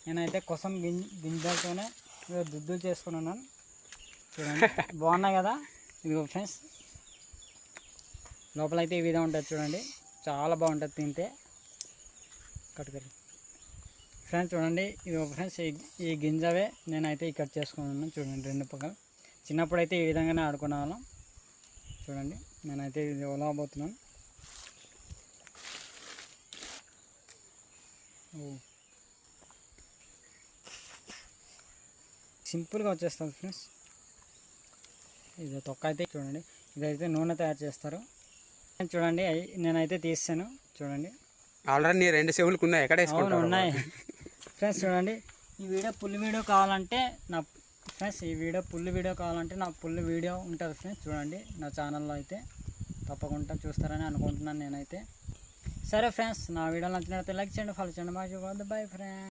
నేనైతే కోసం గింజలతోనే దుద్దులు చేసుకున్నాను చూడండి. బాగున్నాయి కదా. ఇదిగో ఫ్రెండ్స్ లోపలైతే ఈ విధంగా ఉంటుంది చూడండి. చాలా బాగుంటుంది తింటే. కట్టుకరి ఫ్రెండ్స్ చూడండి. ఇదిగో ఫ్రెండ్స్ ఈ గింజవే నేనైతే కట్ చేసుకున్నాను చూడండి. 2 పక్కలు చిన్నప్పుడైతే ఈ విధంగానే ఆడుకునే వాళ్ళం చూడండి. నేనైతే ఇది ఒలవబోతున్నాను. సింపుల్గా వచ్చేస్తుంది ఫ్రెండ్స్. ఇది తొక్క అయితే చూడండి. ఇదైతే నూనె తయారు చేస్తారు చూడండి. నేనైతే తీసాను చూడండి. ఆల్రెడీ 2 చెవులకు ఉన్నాయి. ఎక్కడ ఉన్నాయి ఫ్రెండ్స్ చూడండి. ఈ వీడియో ఫుల్ వీడియో కావాలంటే నా ఫ్రెండ్స్ నా ఫుల్ వీడియో ఉంటుంది ఫ్రెండ్స్ చూడండి. నా ఛానల్లో అయితే తప్పకుండా చూస్తారని అనుకుంటున్నాను నేనైతే. సరే ఫ్రెండ్స్, నా వీడియో నచ్చినట్లయితే లైక్ చేయండి, ఫాలో చేయండి. Bye friends.